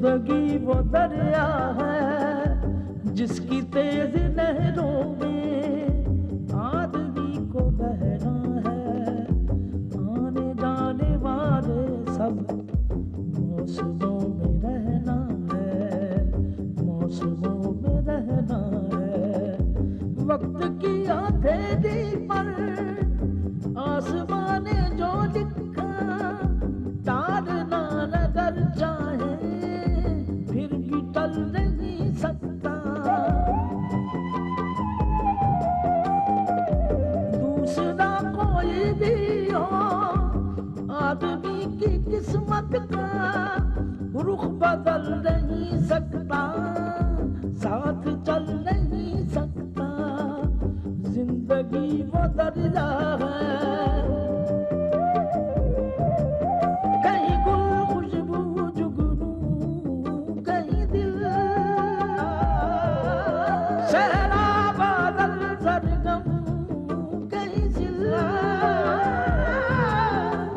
जिंदगी वो दरिया है जिसकी तेज लहरों में आदमी को बहना है। आने जाने वाले सब मौसमों में रहना है, मौसमों में रहना है। वक्त की हथेली पर आसमान ने जो लिखा तारना नगर चाहे फिर भी टल नहीं सकता। दूसरा कोई भी हो आदमी की किस्मत का रुख बदल नहीं सकता, साथ चल नहीं सकता। जिंदगी वो दरिया है, कहीं गुल खुशबू जुगनू, कहीं दिल सहरा बादल सरगम, कहीं सिला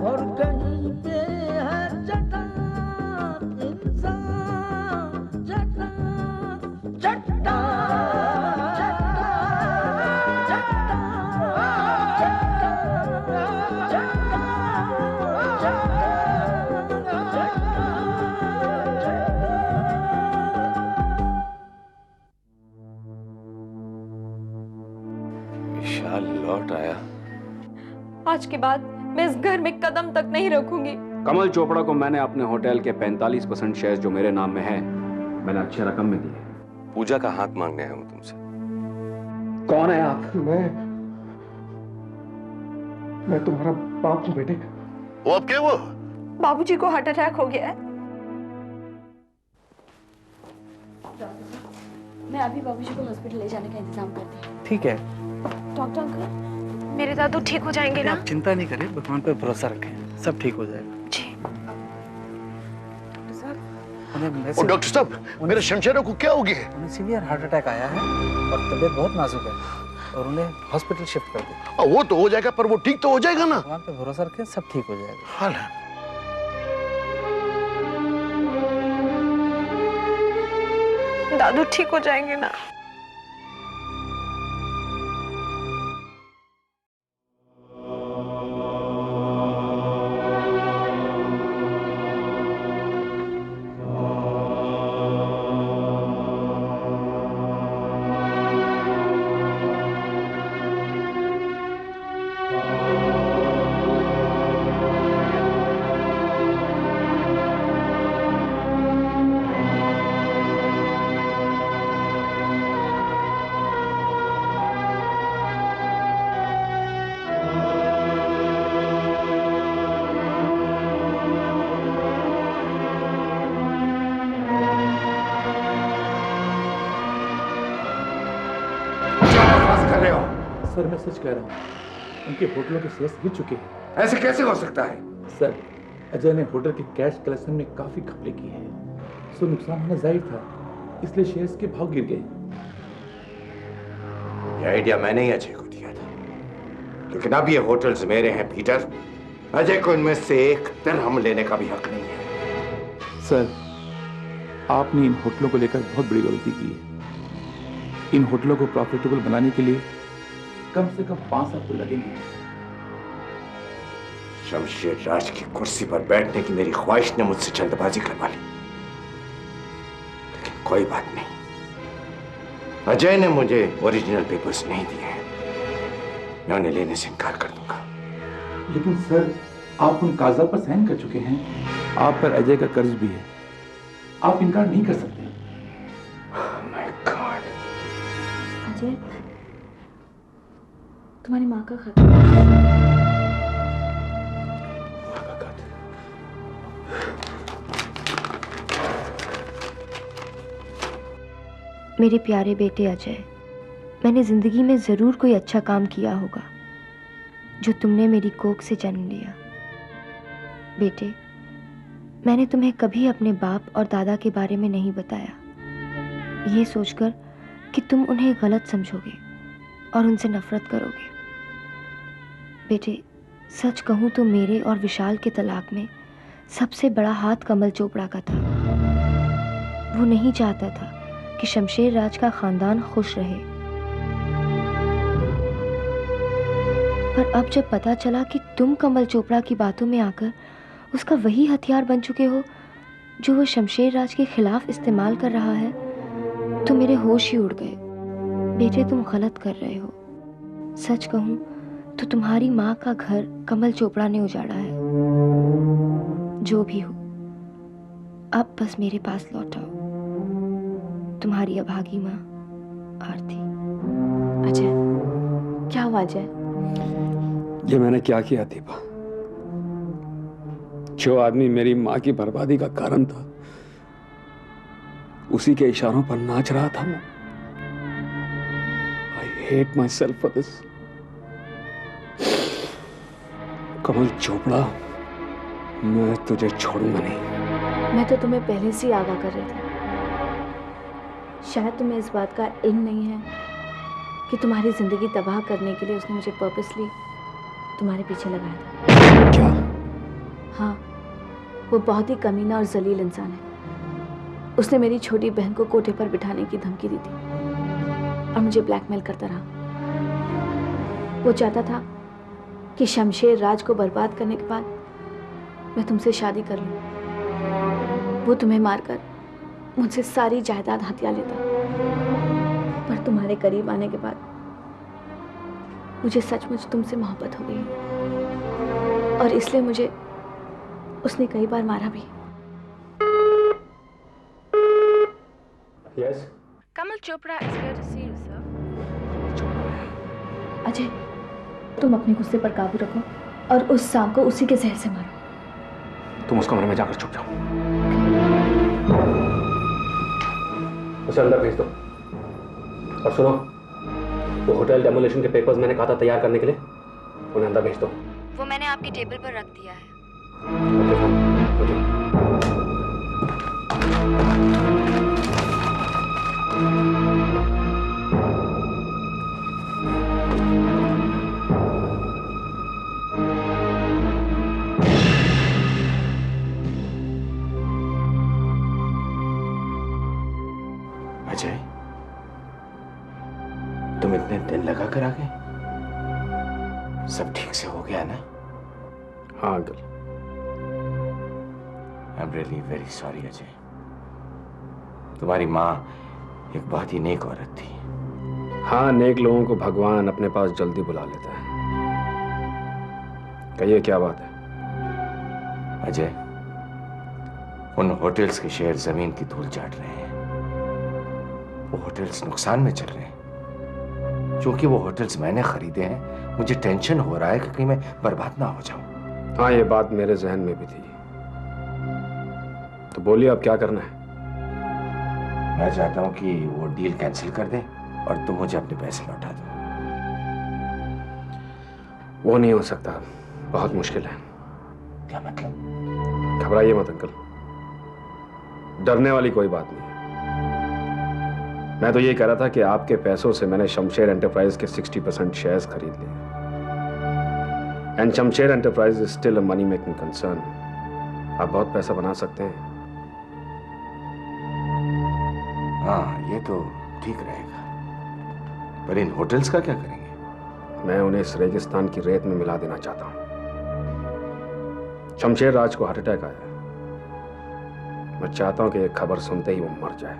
और कहीं पे है चट्टान इंसान, चट्टान चट्टान। विशाल लौट आया। आज के बाद मैं इस घर में कदम तक नहीं रखूंगी। कमल चोपड़ा को मैंने अपने होटल के 45% शेयर जो मेरे नाम में है, मैंने अच्छी रकम में दिए। पूजा का हाथ मांगने आया हूं तुमसे। कौन है आप? मैं तुम्हारा बाप हूं बेटे। वो अब क्या हुआ? बाबूजी को हार्ट अटैक हो गया है। मैं अभी बाबूजी को हॉस्पिटल ले जाने का इंतजाम करती हूँ। ठीक है। डॉक्टर अंकल, मेरे दादू ठीक हो जाएंगे ना? आप चिंता नहीं करें, भगवान पर भरोसा रखें, सब ठीक हो जाएगा। जी। और डॉक्टर साहब, मेरे शमशेरों को क्या हो गया? उन्हें सीवियर हार्ट अटैक आया है और तबीयत बहुत नाजुक है और उन्हें हॉस्पिटल शिफ्ट कर दिया। वो तो हो जाएगा, पर वो ठीक तो हो जाएगा ना? भगवान पे भरोसा रखें, सब ठीक हो जाएगा। हाल है। दादू ठीक हो जाएंगे ना? सर मैं सच कह रहा हूँ, उनके होटलों के शेयर्स गिर चुके हैं। ऐसे कैसे हो सकता है? सर, अजय ने होटल के कैश कलेक्शन में काफी घपले किए हैं, सो नुकसान होना जाहिर था, इसलिए शेयर्स के भाव गिर गए। ये आइडिया मैंने ही अजय को दिया था, लेकिन अब ये होटल्स मेरे हैं पीटर। अजय को इनमें से एक दिरहम लेने का भी हक नहीं है। सर, आपने इन होटलों को लेकर बहुत बड़ी गलती की है। इन होटलों को प्रॉफिटेबल बनाने के लिए कम से कम 5 साल तो लगेंगे। शमशेर राज की कुर्सी पर बैठने की मेरी ख्वाहिश ने मुझसे जल्दबाजी करवा ली, लेकिन कोई बात नहीं। अजय ने मुझे ओरिजिनल पेपर्स नहीं दिए, मैं उन्हें लेने से इनकार कर दूंगा। लेकिन सर, आप उन कागजात पर साइन कर चुके हैं, आप पर अजय का कर्ज भी है, आप इनकार नहीं कर सकते। My God. अजय, तुम्हारी माँ का खत। मेरे प्यारे बेटे अजय, मैंने जिंदगी में जरूर कोई अच्छा काम किया होगा जो तुमने मेरी कोख से जन्म लिया। बेटे, मैंने तुम्हें कभी अपने बाप और दादा के बारे में नहीं बताया, ये सोचकर कि तुम उन्हें गलत समझोगे और उनसे नफरत करोगे। बेटे, सच कहूँ तो मेरे और विशाल के तलाक में सबसे बड़ा हाथ कमल चोपड़ा का था। वो नहीं चाहता था कि शमशेर राज का खानदान खुश रहे। पर अब जब पता चला कि तुम कमल चोपड़ा की बातों में आकर उसका वही हथियार बन चुके हो जो वो शमशेर राज के खिलाफ इस्तेमाल कर रहा है, तो मेरे होश ही उड़ गए। बेटे, तुम गलत कर रहे हो। सच कहूं तो तुम्हारी माँ का घर कमल चोपड़ा ने उजाड़ा है। जो भी हो, अब बस मेरे पास लौट आओ। तुम्हारी अभागी माँ, आरती। अजय, क्या हुआ अजय? ये मैंने क्या किया दीपा? जो आदमी मेरी माँ की बर्बादी का कारण था, उसी के इशारों पर नाच रहा था मैं। I hate myself for this. कमल चोपड़ा, मैं तुझे छोड़ूंगा नहीं। मैं तो तुम्हें पहले से ही आगाह कर रही थी। शायद तुम्हें इस बात का इल्म नहीं है कि तुम्हारी जिंदगी तबाह करने के लिए उसने मुझे पर्पसली तुम्हारे पीछे लगाया था। क्या? हाँ, वो बहुत ही कमीना और जलील इंसान है। उसने मेरी छोटी बहन को कोठे पर बिठाने की धमकी दी थी और मुझे ब्लैकमेल करता रहा। वो चाहता था कि शमशेर राज को बर्बाद करने के बाद मैं तुमसे शादी कर लूं। वो तुम्हें मारकर मुझसे सारी जायदाद हथिया लेता। पर तुम्हारे करीब आने के बाद मुझे सचमुच तुमसे मोहब्बत हो गई और इसलिए मुझे उसने कई बार मारा भी। Yes? Kamal Chopra is here to see you, sir. Ajay, तुम अपने गुस्से पर काबू रखो और उस सांप को उसी के जहर से मारो। तुम उस कमरे में जाकर छुप जाओ। उसे अंदर भेज दो। और सुनो, वो होटल डेमोलिशन के पेपर्स मैंने कहा था तैयार करने के लिए, उन्हें अंदर भेज दो। वो मैंने आपकी टेबल पर रख दिया है। Okay, fine. ओके। अजय, तुम इतने दिन लगा कर आ गए? सब ठीक से हो गया ना? हाँ uncle. I am really very sorry Ajay. तुम्हारी माँ एक बहुत ही नेक औरत थी। हाँ, नेक लोगों को भगवान अपने पास जल्दी बुला लेता है। कहिए क्या बात है? अजय, उन होटल्स के शेयर जमीन की धूल चाट रहे हैं। वो होटल्स नुकसान में चल रहे हैं। क्योंकि वो होटल्स मैंने खरीदे हैं, मुझे टेंशन हो रहा है कि कहीं मैं बर्बाद ना हो जाऊं। हाँ, ये बात मेरे जहन में भी थी। तो बोलिए, अब क्या करना है? मैं चाहता हूं कि वो डील कैंसिल कर दे और तुम मुझे अपने पैसे लौटा दो। वो नहीं हो सकता, बहुत मुश्किल है। क्या मतलब? घबराइए मत अंकल, डरने वाली कोई बात नहीं। मैं तो ये कह रहा था कि आपके पैसों से मैंने शमशेर एंटरप्राइज के 60% शेयर्स खरीद लिए। And Shamsher enterprise is still a money making concern. आप बहुत पैसा बना सकते हैं। हाँ, ये तो ठीक रहेगा। पर इन होटल्स का क्या करेंगे? मैं उन्हें इस रेगिस्तान की रेत में मिला देना चाहता हूं। शमशेर राज को हार्ट अटैक आया। मैं चाहता हूं कि ये खबर सुनते ही वो मर जाए।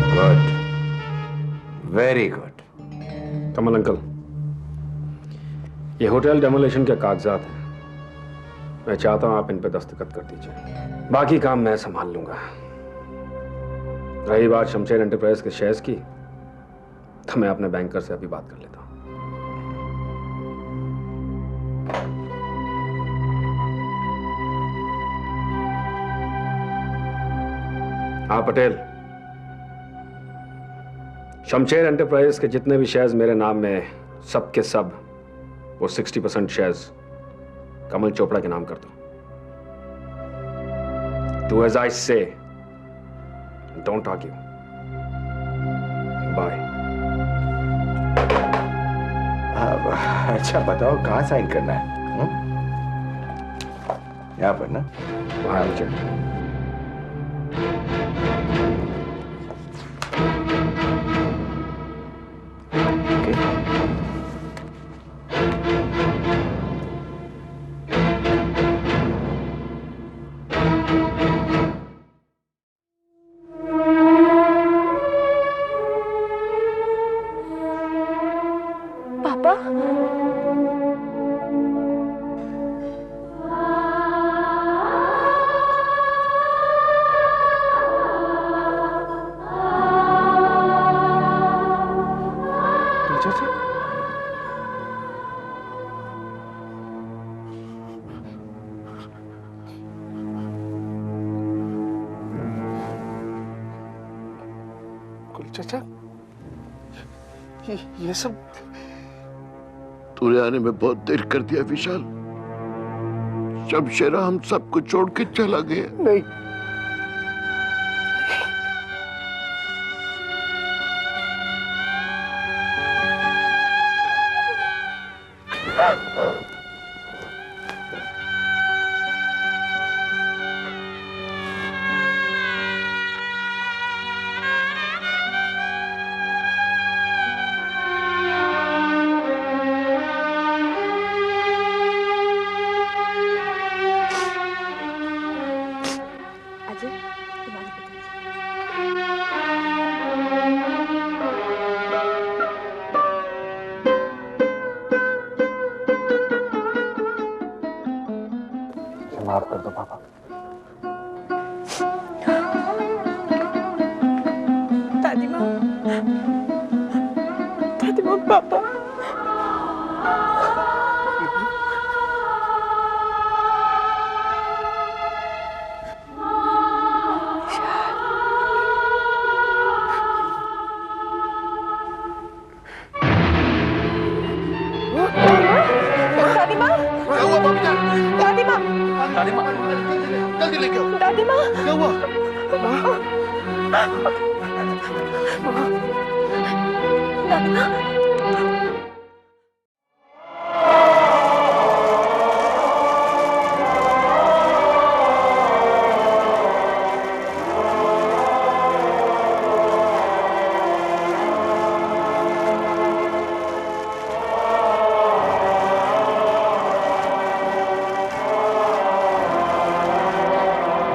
Good, very good. Kamal uncle, ये होटल डेमोलिशन के कागजात हैं। मैं चाहता हूं आप इन पे दस्तखत कर दीजिए। बाकी काम मैं संभाल लूंगा। रही बात शमशेर एंटरप्राइज के शेयर्स की, तो मैं अपने बैंकर से अभी बात कर लेता हूं। हाँ पटेल, शमशेर एंटरप्राइज के जितने भी शेयर्स मेरे नाम में, सब के सब वो 60% शेयर्स कमल चोपड़ा के नाम कर दो। Do as I say. Don't argue. Bye. अच्छा बताओ, कहाँ साइन करना है? यहाँ पर ना? वहाँ नीचे। चाचा, चाचा, ये सब तूने आने में बहुत देर कर दिया विशाल। शमशेरा हम सबको छोड़ के चला गया। नहीं, माफ कर दो पापा। दादी माँ, पापा। दादी माँ, जल्दी लेके आओ। दादी माँ, क्या हुआ? दादी माँ।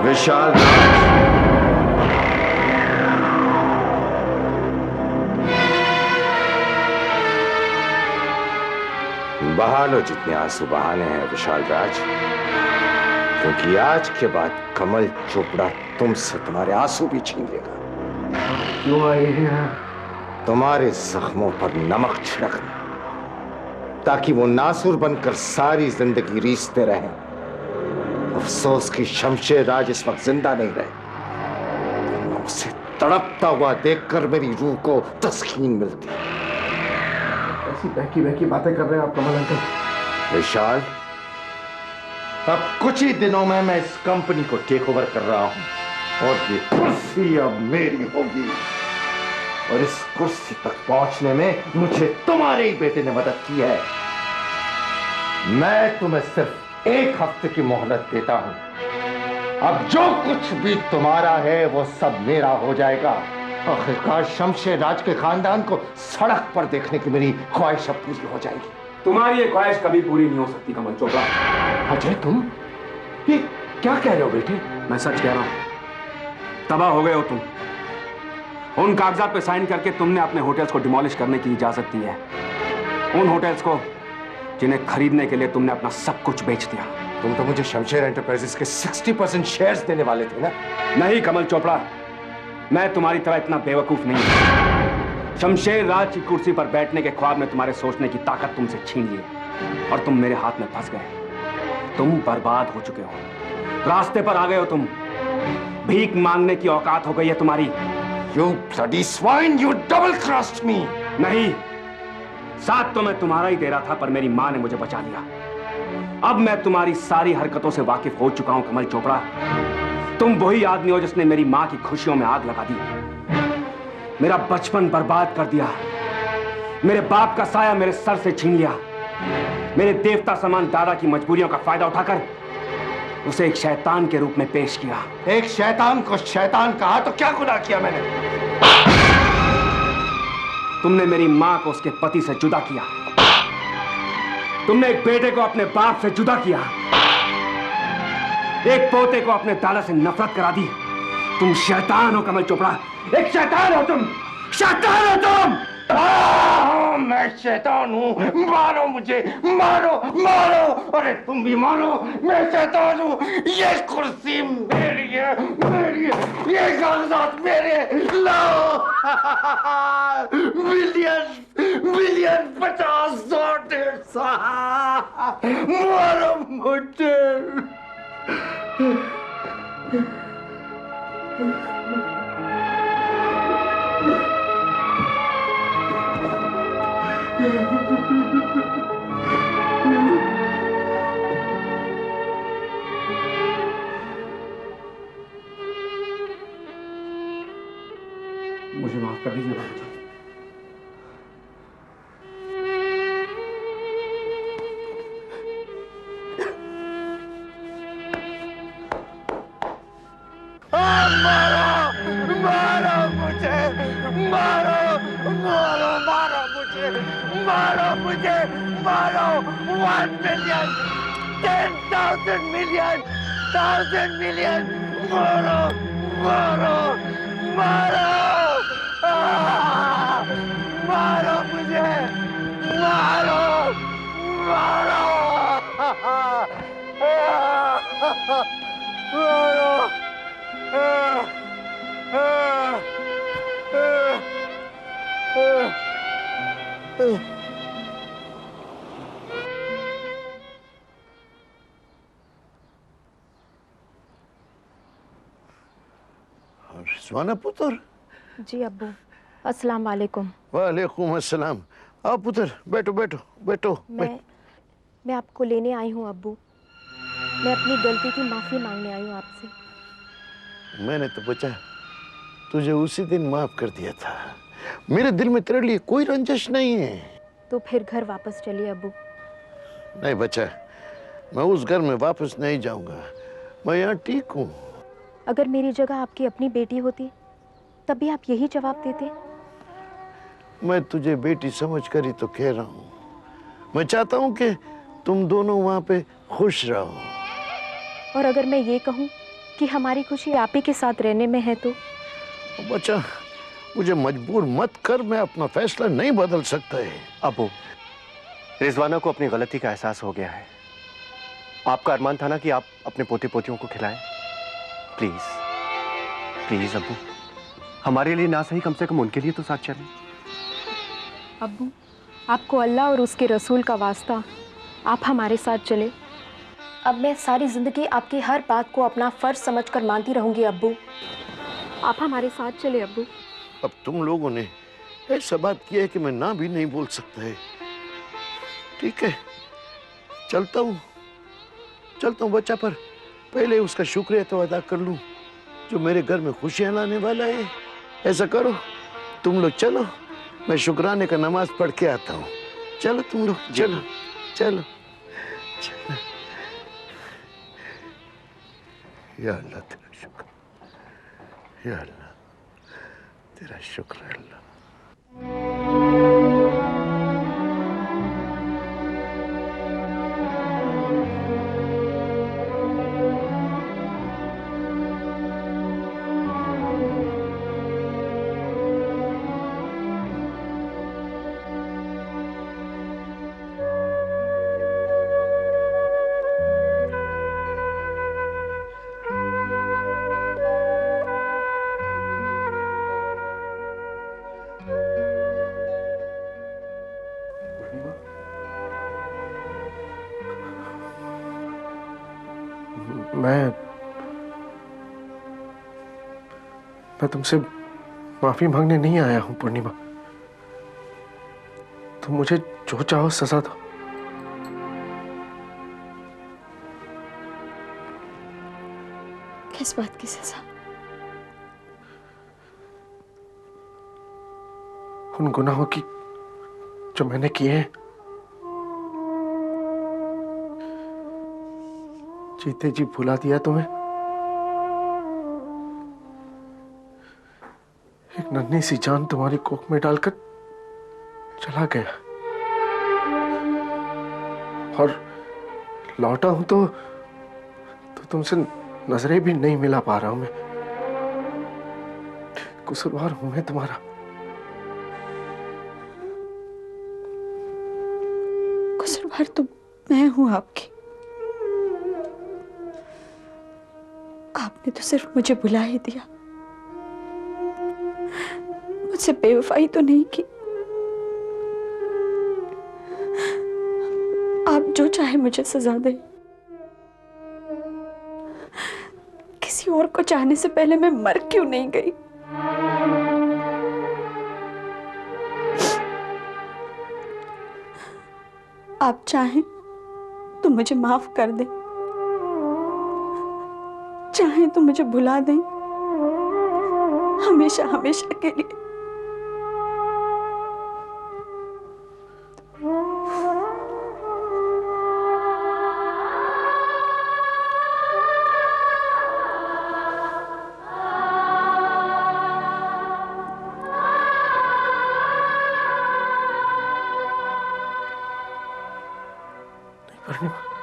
विशाल बहा लो जितने आंसू बहाने हैं विशाल राज, क्योंकि आज के बाद कमल चोपड़ा तुमसे तुम्हारे आंसू भी छीन लेगा। क्यों आए हैं? तुम्हारे जख्मों पर नमक छिड़कना, ताकि वो नासुर बनकर सारी जिंदगी रीसते रहें। अफसोस की शमशेर राज इस वक्त जिंदा नहीं रहे। उसे तड़पता हुआ देखकर मेरी रूह को तस्कीन मिलती। ऐसी बहकी बहकी बातें कर रहे हैं आप कमल अंकल। विशाल, अब कुछ ही दिनों में मैं इस कंपनी को टेक ओवर कर रहा हूं और ये कुर्सी अब मेरी होगी। और इस कुर्सी तक पहुंचने में मुझे तुम्हारे ही बेटे ने मदद की है। मैं तुम्हें सिर्फ 1 हफ्ते की मोहलत देता हूं। अब जो कुछ भी तुम्हारा है वो सब मेरा हो जाएगा। आखिरकार शमशेर राज के खानदान को सड़क पर देखने की मेरी ख्वाहिश अब पूरी हो जाएगी। तुम्हारी ये ख्वाहिश कभी पूरी नहीं हो सकती कमल चोपड़ा। अजय, तुम ये क्या कह रहे हो बेटे? मैं सच कह रहा हूं, तबाह हो गए हो तुम। उन कागजात पे साइन करके तुमने अपने होटल्स को डिमोलिश करने की इजाजत दी है। उन होटल्स को जिन्हें खरीदने के लिए तुमने अपना सब कुछ बेच दिया। तुम तो मुझे शमशेर एंटरप्राइजेस के 60% शेयर्स देने वाले थे ना? नहीं कमल चोपड़ा, मैं तुम्हारी तरह इतना बेवकूफ नहीं हूं। शमशेर राज की कुर्सी पर बैठने के ख्वाब में तुम्हारे सोचने की ताकत तुमसे छीन ली और तुम मेरे हाथ में फंस गए। तुम बर्बाद हो चुके हो, रास्ते पर आ गए हो तुम। भीख मांगने की औकात हो गई है तुम्हारी। You bloody swine, you double crossed me! नहीं, साथ तो मैं तुम्हारा ही दे रहा था, पर मेरी मां ने मुझे बचा लिया। अब मैं तुम्हारी सारी हरकतों से वाकिफ हो चुका हूं कमल चोपड़ा। तुम वही आदमी हो जिसने मेरी मां की खुशियों में आग लगा दी, मेरा बचपन बर्बाद कर दिया, मेरे बाप का साया मेरे सर से छीन लिया, मेरे देवता समान दादा की मजबूरियों का फायदा उठाकर उसे एक शैतान के रूप में पेश किया। एक शैतान को शैतान कहा तो क्या गुनाह किया मैंने? तुमने मेरी मां को उसके पति से जुदा किया। तुमने एक बेटे को अपने बाप से जुदा किया, एक पोते को अपने दादा से नफरत करा दी। तुम शैतान हो कमल चोपड़ा, एक शैतान हो तुम, शैतान हो तुम। मैं शैतान हूँ, मारो मुझे, मारो मारो, अरे तुम भी मारो, मैं शैतान हूँ। ये कुर्सी मेरी है, मेरी है, ये कागजात मेरे, लाओ। मिलियन मिलियन 50 100 150, मारो मुझे। मुझे माफ कर दीजिए बाबूजी। मारो मारो मुझे, मारो मारो मारो मुझे, मारो मुझे, मारो। 1 मिलियन 10,000 मिलियन 1,000 मिलियन, मारो मारो मारो, मारो मुझे, मारो मारो, मारो। रिजवाना पुत्र। जी अब्बू, अस्सलाम वालेकुम। वालेकुम अस्सलाम। आओ पुत्र, बैठो बैठो बैठो। मैं आपको लेने आई हूँ अब्बू। मैं अपनी गलती की माफ़ी मांगने आई हूँ आपसे। मैंने तो बचा तुझे उसी दिन माफ कर दिया था। मेरे दिल में तेरे लिए कोई रंजिश नहीं है। तो फिर घर वापस चलिए अब्बू। नहीं बच्चा, मैं उस घर में वापस नहीं जाऊंगा। मैं यहाँ ठीक हूँ। अगर मेरी जगह आपकी अपनी बेटी होती तब भी आप यही जवाब देते। मैं तुझे बेटी समझ कर ही तो कह रहा हूँ। मैं चाहता हूँ कि तुम दोनों वहाँ पे खुश रहो। और अगर मैं ये कहूँ कि हमारी खुशी आप ही के साथ रहने में है तो? बच्चा, मुझे मजबूर मत कर, मैं अपना फैसला नहीं बदल सकता है। अबू, रिजवाना को अपनी गलती का एहसास हो गया है। आपका अरमान था ना कि आप अपने पोते पोतियों को खिलाएं। प्लीज प्लीज अबू, हमारे लिए ना सही, कम से कम उनके लिए तो साथ चलें। अब्बू, आपको अल्लाह और उसके रसूल का वास्ता, आप हमारे साथ चले। अब मैं सारी ज़िंदगी आपकी हर बात को अपना फ़र्ज समझकर मानती रहूंगी अब्बू। आप हमारे साथ चले अब्बू। अब तुम लोगों ने ऐसा बात किया है कि मैं ना भी नहीं बोल सकता है। ठीक है, चलता हूँ बच्चा, पर पहले उसका शुक्रिया तो अदा कर लूं जो मेरे घर में खुशियां लाने वाला है। ऐसा करो, तुम लोग चलो, मैं शुक्राने का नमाज पढ़ के आता हूँ। चलो तुम लोग, चलो चलो चलो। या अल्लाह तेरा शुक्र, या अल्लाह तेरा शुक्र है अल्लाह। मैं तुमसे माफी मांगने नहीं आया हूं पूर्णिमा। तुम मुझे जो चाहो सजा दो। किस बात की सजा? उन गुनाहों की जो मैंने किए हैं। जीते जी भुला दिया तुम्हें। एक नन्ही सी जान तुम्हारी कोख में डालकर चला गया, और लौटा हूं तो तुमसे नजरें भी नहीं मिला पा रहा हूं मैं। कसूरवार हूं मैं तुम्हारा। कसूरवार तो मैं हूं आपकी। आपने तो सिर्फ मुझे बुला ही दिया, मुझसे बेवफाई तो नहीं की। आप जो चाहे मुझे सजा दें। किसी और को चाहने से पहले मैं मर क्यों नहीं गई? आप चाहें तो मुझे माफ कर दें, चाहें तो मुझे भुला दें, हमेशा हमेशा के लिए। पूर्णिमा